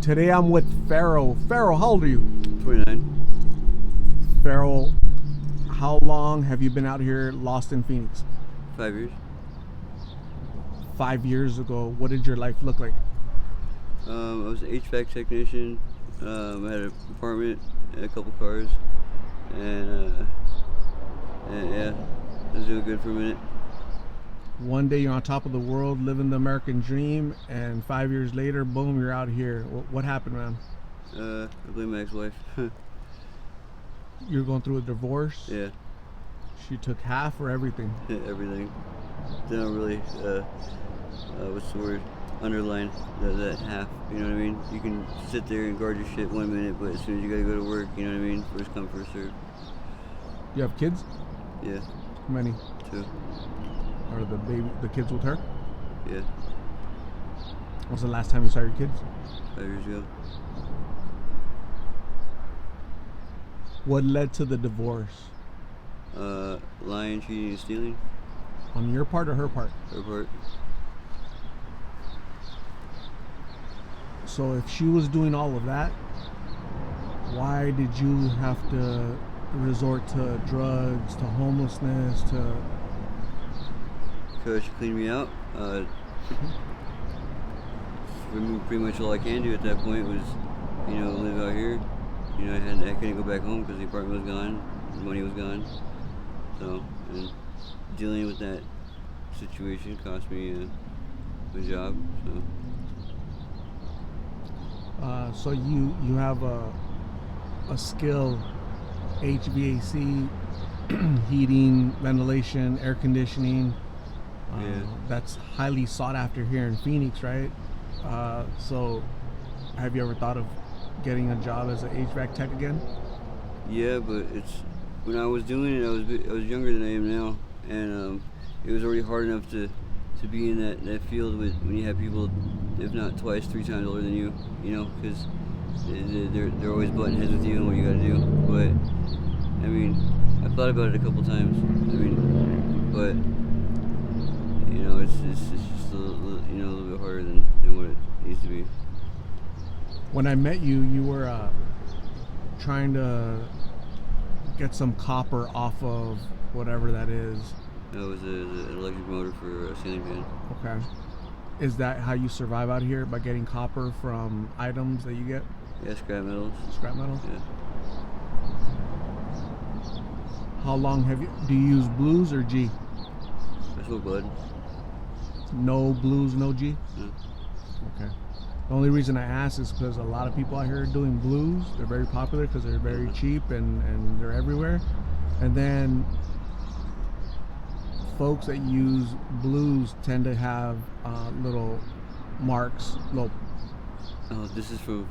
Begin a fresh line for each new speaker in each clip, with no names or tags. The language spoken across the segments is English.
Today I'm with Pharaoh. Pharaoh, how old are you?
29.
Pharaoh, how long have you been out here lost in Phoenix?
5 years.
5 years ago, what did your life look like?
I was an HVAC technician. I had an apartment and a couple cars, and yeah, I was doing good for a minute.
One day you're on top of the world, living the American dream, and 5 years later, boom, you're out here. What happened, man?
I blame my ex-wife.
You're going through a divorce?
Yeah,
She took half or everything?
everything. They don't really, what's the word? Underline that half. You know what I mean? You can sit there and guard your shit 1 minute, but as soon as you gotta go to work, you know what I mean? First come, first serve.
You have kids?
Yeah,
How many?
2.
Are the kids with her?
Yeah,
When was the last time you saw your kids?
5 years ago.
What led to the divorce?
Lying, cheating, and stealing.
On your part or her part?
Her part.
So if she was doing all of that, why did you have to resort to drugs, to homelessness, to...
Because she cleaned me out. Pretty much all I can do at that point was, live out here. I couldn't go back home because the apartment was gone, the money was gone. So, and dealing with that situation cost me a job.
So you have a skill, HVAC, heating, ventilation, air conditioning.
Yeah.
That's highly sought after here in Phoenix, right? So have you ever thought of getting a job as an HVAC tech again?
Yeah, but when I was doing it, I was younger than I am now, and it was already hard enough to be in that field when you have people, if not twice, 3 times older than you, because they're always butting heads with you and what you got to do. But I mean, I've thought about it a couple times. But it's just a little bit harder than what it needs to be.
When I met you, you were trying to get some copper off of whatever that is.
That was an electric motor for a ceiling fan.
Okay. Is that how you survive out here, by getting copper from items that you get?
Yeah, scrap metals.
Scrap metal?
Yeah.
How long do you use blues or G?
I smoke bud.
No blues, no G?
No.
Okay. The only reason I ask is because a lot of people out here are doing blues. They're very popular because they're very cheap and they're everywhere. And then folks that use blues tend to have little marks.
Oh, this is from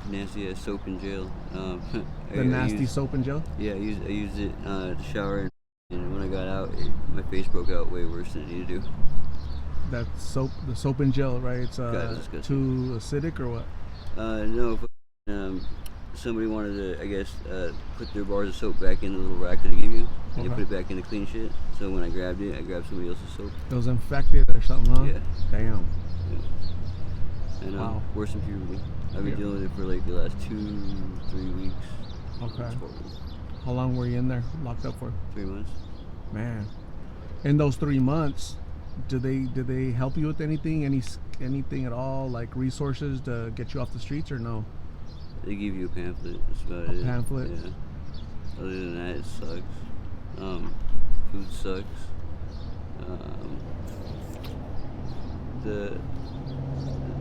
nasty ass soap in jail.
The nasty soap and gel?
Yeah, I used it to shower, and when I got out, my face broke out way worse than it needed to.
That soap, the soap and gel, right? It's
disgusting.
too acidic or what?
No, somebody wanted to, I guess, put their bars of soap back in the little rack that they give you, and put it back in the clean shit. So when I grabbed it, I grabbed somebody else's soap.
It was infected or something, huh?
Yeah.
Damn.
Yeah. And
wow.
Worse than puberty. I've been dealing with it for like the last 2-3 weeks.
Okay. How long were you in there, locked up for?
3 months.
Man. In those 3 months, did they help you with anything? Anything at all, like resources to get you off the streets, or no?
They give you a pamphlet. That's about it.
A pamphlet?
Yeah. Other than that, it sucks. Food sucks.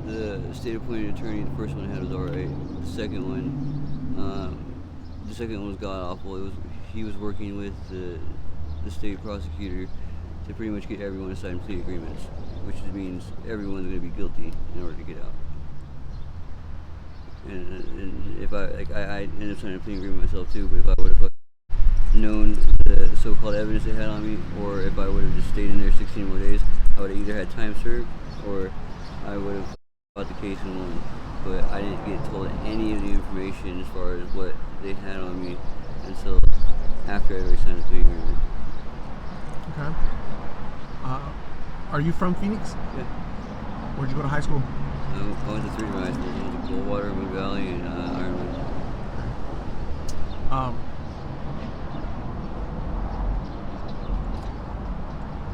The state appointed attorney, the first one I had was alright. The second one was god awful. He was working with the state prosecutor to pretty much get everyone to sign plea agreements, which means everyone's going to be guilty in order to get out. And if I ended up signing a plea agreement myself too, but if I would have known the so-called evidence they had on me, or if I would have just stayed in there 16 more days, I would have either had time served or I would have fought the case and won. But I didn't get told any of the information as far as what they had on me until after I already signed a plea agreement.
Okay. Are you from Phoenix?
Yeah.
Where'd you go to high school?
I went to 3 high schools. I went to Waterwood Valley and Ironwood.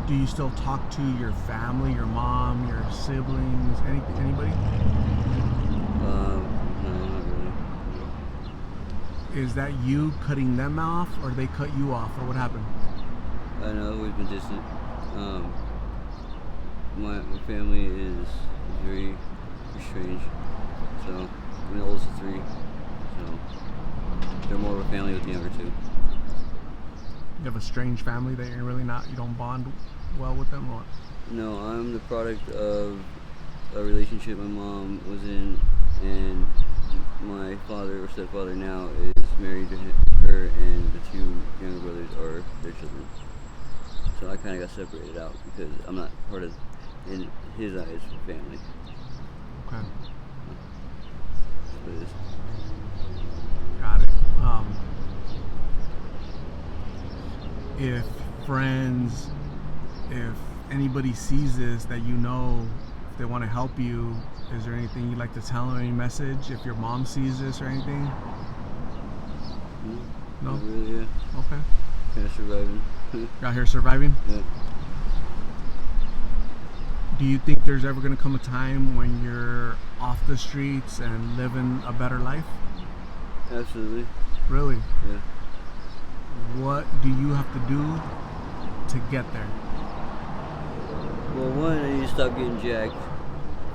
Do you still talk to your family, your mom, your siblings, anybody?
No, not really.
Is that you cutting them off, or they cut you off, or what happened?
I know I've always been distant. My family is very strange. So I'm the oldest of three. So they're more of a family with the younger two.
You have a strange family that you're really not, you don't bond well with them, or what?
No, I'm the product of a relationship my mom was in, and my father or stepfather now is married to her, and the two younger brothers are their children. So I kind of got separated out because I'm not part of, in his eyes, family.
Okay.
That's what it is.
Got it. If friends, if anybody sees this that you know, if they want to help you, is there anything you'd like to tell them, any message? If your mom sees this or anything? No?
Not really, yeah.
Okay.
Kind of surviving.
Out here surviving?
Yeah.
Do you think there's ever going to come a time when you're off the streets and living a better life?
Absolutely.
Really?
Yeah.
What do you have to do to get there?
Well, one, I need to stop getting jacked.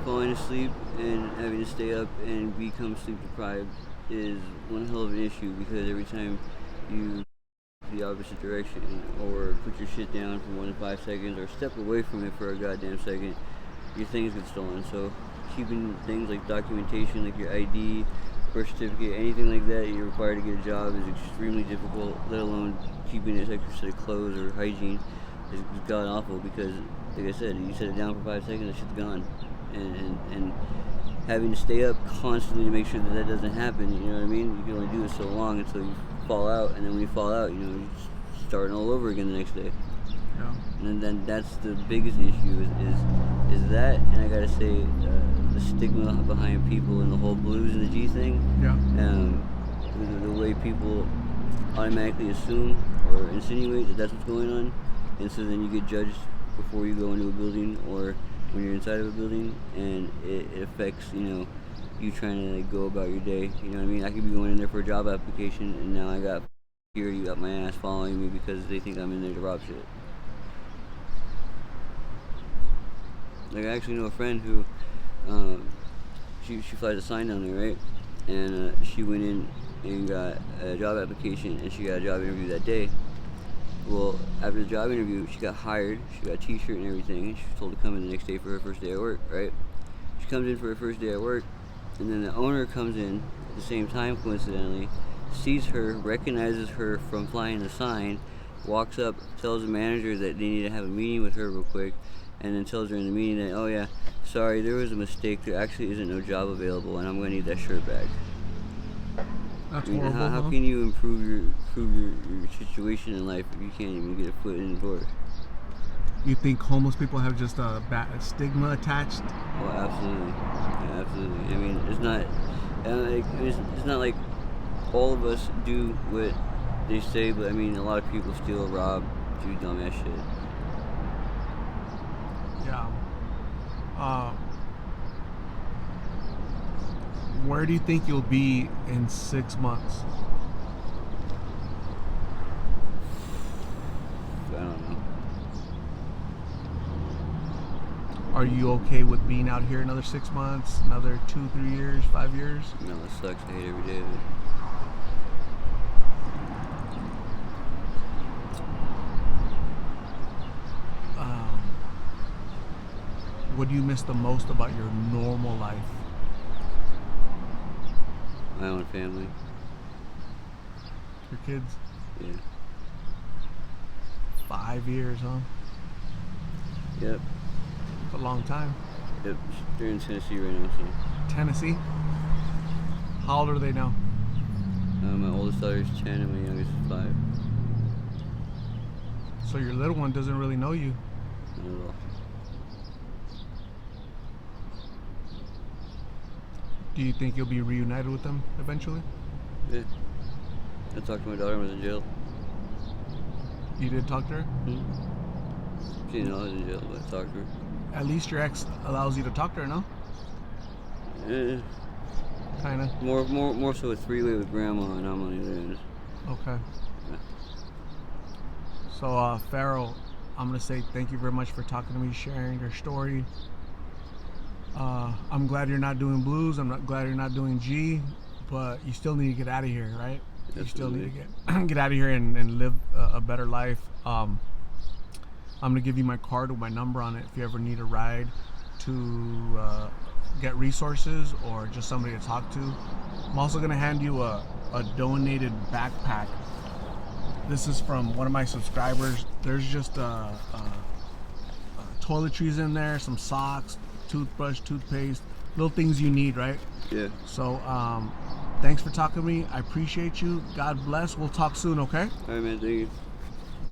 Falling asleep and having to stay up and become sleep deprived is one hell of an issue, because every time you the opposite direction or put your shit down for 1 to 5 seconds or step away from it for a goddamn second, your things get stolen. So keeping things like documentation, like your ID, birth certificate, anything like that you're required to get a job is extremely difficult, let alone keeping an extra set of clothes or hygiene is god awful, because like I said, you set it down for 5 seconds, that shit's gone. And having to stay up constantly to make sure that doesn't happen, you know what I mean? You can only do it so long until you fall out, and then when you fall out, you're starting all over again the next day.
Yeah.
And then that's the biggest issue is that, and I gotta say, the stigma behind people and the whole blues and the G thing.
Yeah.
The way people automatically assume or insinuate that that's what's going on, and so then you get judged before you go into a building or when you're inside of a building, and it affects, you trying to like go about your day. You know what I mean? I could be going in there for a job application, and now I got security up my ass following me because they think I'm in there to rob shit. Like, I actually know a friend who, she flies a sign down there, right? And she went in and got a job application, and she got a job interview that day. Well, after the job interview, she got hired. She got a t-shirt and everything, and she was told to come in the next day for her first day at work, right? She comes in for her first day at work, and then the owner comes in at the same time, coincidentally, sees her, recognizes her from flying the sign, walks up, tells the manager that they need to have a meeting with her real quick, and then tells her in the meeting that, oh yeah, sorry, there was a mistake. There actually isn't no job available, and I'm going to need that shirt back.
That's
I mean,
horrible.
how can you improve your situation in life if you can't even get a foot in the door?
You think homeless people have just a bad stigma attached?
Well, absolutely. Yeah, absolutely. I mean, it's not like all of us do what they say, but I mean, a lot of people steal, rob, do dumbass shit.
Yeah. Where do you think you'll be in 6 months?
I don't know.
Are you okay with being out here another 6 months, another 2, 3 years, 5 years?
No, it sucks. I hate every day of it.
What do you miss the most about your normal life?
My own family.
Your kids?
Yeah.
5 years, huh?
Yep.
It's a long time.
Yep. They're in Tennessee right now, so.
Tennessee? How old are they now?
My oldest daughter is 10 and my youngest is 5.
So your little one doesn't really know you.
Not at all.
Do you think you'll be reunited with them eventually?
Yeah. I talked to my daughter when I was in jail.
You did talk to her?
She didn't know I was in jail, but I talked to her.
At least your ex allows you to talk to her, no? Kinda.
More so a three-way with grandma, and I'm on the other end.
Okay.
Yeah.
So, Pharaoh, I'm gonna say thank you very much for talking to me, sharing your story. I'm glad you're not doing blues. I'm not glad you're not doing G, but you still need to get out of here, right? You still need to get out of here and live a better life. I'm gonna give you my card with my number on it if you ever need a ride to get resources or just somebody to talk to. I'm also gonna hand you a donated backpack. This is from one of my subscribers. There's just toiletries in there, some socks, toothbrush, toothpaste, little things you need, right?
Yeah.
So thanks for talking to me. I appreciate you. God bless. We'll talk soon, okay?
All right, man. Thank you.